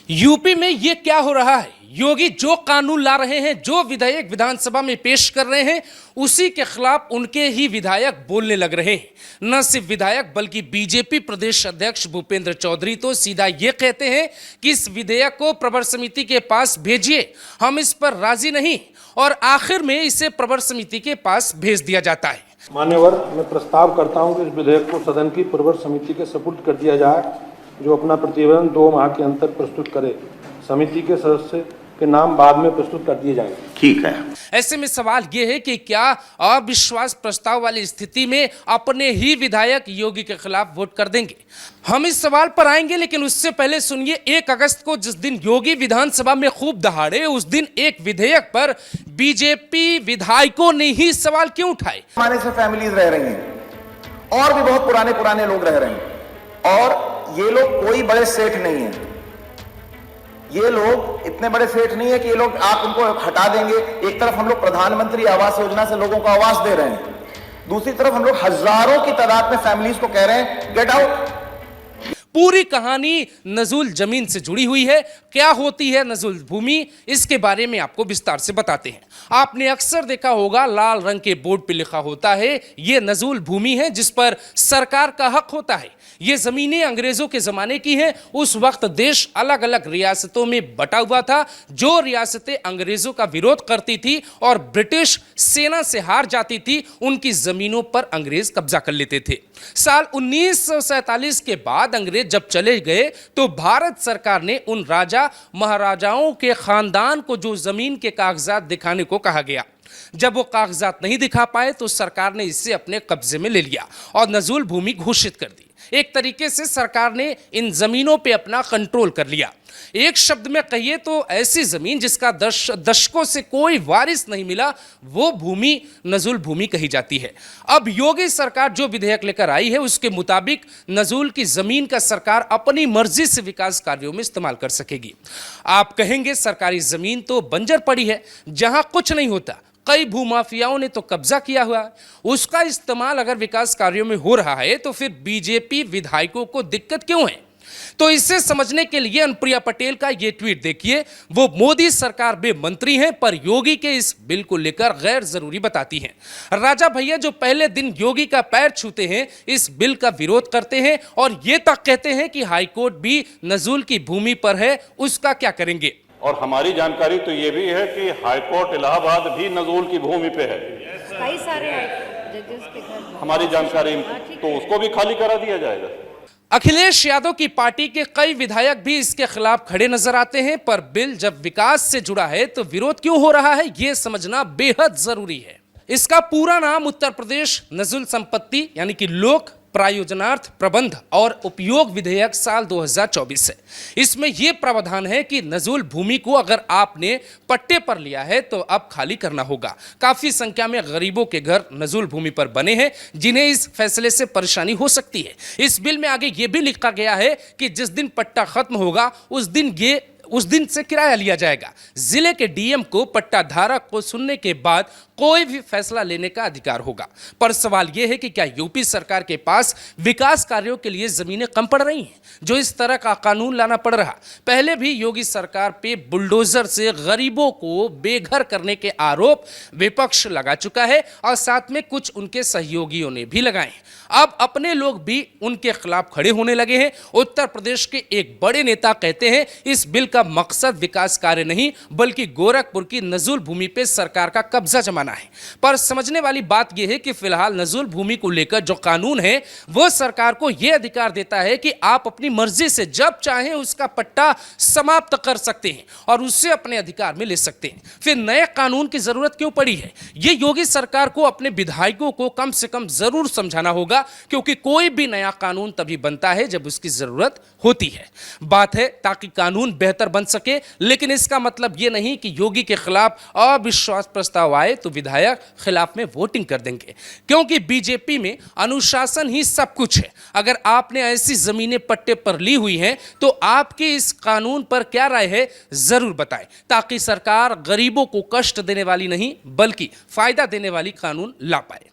UP में ये क्या हो रहा है? योगी जो कानून ला रहे हैं, जो विधेयक विधानसभा में पेश कर रहे हैं, उसी के खिलाफ उनके ही विधायक बोलने लग रहे हैं। न सिर्फ विधायक बल्कि बीजेपी प्रदेश अध्यक्ष भूपेंद्र चौधरी तो सीधा ये कहते हैं कि इस विधेयक को प्रवर समिति के पास भेजिए, हम इस पर राजी नहीं, और आखिर में इसे प्रवर समिति के पास भेज दिया जाता है। मान्यवर, मैं प्रस्ताव करता हूं कि इस विधेयक को सदन की प्रवर समिति के सुपुर्द कर दिया जाए, जो अपना प्रतिवेदन 2 माह के अंदर प्रस्तुत करे। समिति के सदस्य के नाम बाद में प्रस्तुत कर दिए जाएंगे। ठीक है। ऐसे में सवाल यह है कि क्या अविश्वास प्रस्ताव वाली स्थिति में अपने ही विधायक योगी के खिलाफ वोट कर देंगे? हम इस सवाल पर आएंगे, लेकिन उससे पहले सुनिए, 1 अगस्त को जिस दिन योगी विधानसभा में खूब दहाड़े, उस दिन एक विधेयक पर बीजेपी विधायकों ने ही सवाल क्यों उठाए? हमारे से फैमिलीज रह रही हैं और भी बहुत पुराने लोग रह रहे हैं, और ये लोग कोई बड़े सेठ नहीं है। ये लोग इतने बड़े सेठ नहीं है कि ये लोग आप उनको हटा देंगे। एक तरफ हम लोग प्रधानमंत्री आवास योजना से लोगों को आवास दे रहे हैं, दूसरी तरफ हम लोग हजारों की तादाद में फैमिलीज को कह रहे हैं गेट आउट। पूरी कहानी नजूल जमीन से जुड़ी हुई है। क्या होती है नजूल भूमि, इसके बारे में आपको विस्तार से बताते हैं। आपने अक्सर देखा होगा, लाल रंग के बोर्ड पे लिखा होता है ये नजूल भूमि है, जिस पर सरकार का हक होता है। ये जमीनें अंग्रेजों के जमाने की हैं। उस वक्त देश अलग अलग रियासतों में बटा हुआ था। जो रियासतें अंग्रेजों का विरोध करती थी और ब्रिटिश सेना से हार जाती थी, उनकी जमीनों पर अंग्रेज कब्जा कर लेते थे। साल 1947 के बाद अंग्रेज जब चले गए तो भारत सरकार ने उन राजा महाराजाओं के खानदान को जो जमीन के कागजात दिखाने को कहा गया। जब वो कागजात नहीं दिखा पाए तो सरकार ने इसे अपने कब्जे में ले लिया और नजूल भूमि घोषित कर दी। एक तरीके से सरकार ने इन जमीनों पे अपना कंट्रोल कर लिया। एक शब्द में कहिए तो ऐसी जमीन जिसका दशकों से कोई वारिस नहीं मिला, वो भूमि नजूल भूमि कही जाती है। अब योगी सरकार जो विधेयक लेकर आई है, उसके मुताबिक नजूल की जमीन का सरकार अपनी मर्जी से विकास कार्यों में इस्तेमाल कर सकेगी। आप कहेंगे सरकारी जमीन तो बंजर पड़ी है, जहां कुछ नहीं होता। कई भूमाफियाओं ने तो कब्जा किया हुआ है। उसका इस्तेमाल अगर विकास कार्यों में हो रहा है तो फिर बीजेपी विधायकों को दिक्कत क्यों है? तो इसे समझने के लिए अनुप्रिया पटेल का यह ट्वीट देखिए। वो मोदी सरकार में मंत्री हैं, पर योगी के इस बिल को लेकर गैर जरूरी बताती हैं। राजा भैया जो पहले दिन योगी का पैर छूते हैं, इस बिल का विरोध करते हैं और ये तक कहते हैं कि हाईकोर्ट भी नजूल की भूमि पर है, उसका क्या करेंगे? और हमारी जानकारी तो ये भी है कि हाईकोर्ट इलाहाबाद भी नजूल की भूमि पे है। कई सारे जजेस के घर हमारी जानकारी, तो उसको भी खाली करा दिया जाएगा। अखिलेश यादव की पार्टी के कई विधायक भी इसके खिलाफ खड़े नजर आते हैं, पर बिल जब विकास से जुड़ा है तो विरोध क्यों हो रहा है, यह समझना बेहद जरूरी है। इसका पूरा नाम उत्तर प्रदेश नजूल संपत्ति यानी कि लोक प्रायोजनार्थ प्रबंध और उपयोग विधेयक साल 2024 है। इसमें यह प्रावधान है कि नजूल भूमि को अगर आपने पट्टे पर लिया है तो अब खाली करना होगा। काफी संख्या में गरीबों के घर नजूल भूमि पर बने हैं, जिन्हें इस फैसले से परेशानी हो सकती है। इस बिल में आगे यह भी लिखा गया है कि जिस दिन पट्टा खत्म होगा उस दिन से किराया लिया जाएगा। जिले के डीएम को पट्टा धारक को सुनने के बाद कोई भी फैसला लेने का अधिकार होगा। पर सवाल यह है कि क्या यूपी सरकार के पास विकास कार्यों के लिए जमीनें कम पड़ रही हैं, जो इस तरह का कानून लाना पड़ रहा? पहले भी योगी सरकार पे बुलडोजर से गरीबों को बेघर करने के आरोप विपक्ष लगा चुका है और साथ में कुछ उनके सहयोगियों ने भी लगाए। अब अपने लोग भी उनके खिलाफ खड़े होने लगे हैं। उत्तर प्रदेश के एक बड़े नेता कहते हैं इस बिल का मकसद विकास कार्य नहीं, बल्कि गोरखपुर की नजूल भूमि पे सरकार का कब्जा जमाना है। पर समझने वाली बात यह है कि फिलहाल नजूल भूमि को लेकर जो कानून है, वो सरकार को यह अधिकार देता है कि आप अपनी मर्जी से जब चाहें उसका पट्टा समाप्त कर सकते हैं और उससे अपने अधिकार में ले सकते हैं। फिर नए कानून की जरूरत क्यों पड़ी है? यह योगी सरकार को, अपने विधायकों को कम से कम जरूर समझाना होगा, क्योंकि कोई भी नया कानून तभी बनता है जब उसकी जरूरत होती है। बात है ताकि कानून बेहतर बन सके, लेकिन इसका मतलब यह नहीं कि योगी के खिलाफ अविश्वास प्रस्ताव आए तो विधायक खिलाफ में वोटिंग कर देंगे, क्योंकि बीजेपी में अनुशासन ही सब कुछ है। अगर आपने ऐसी जमीनें पट्टे पर ली हुई हैं तो आपकी इस कानून पर क्या राय है, जरूर बताएं, ताकि सरकार गरीबों को कष्ट देने वाली नहीं बल्कि फायदा देने वाली कानून ला पाए।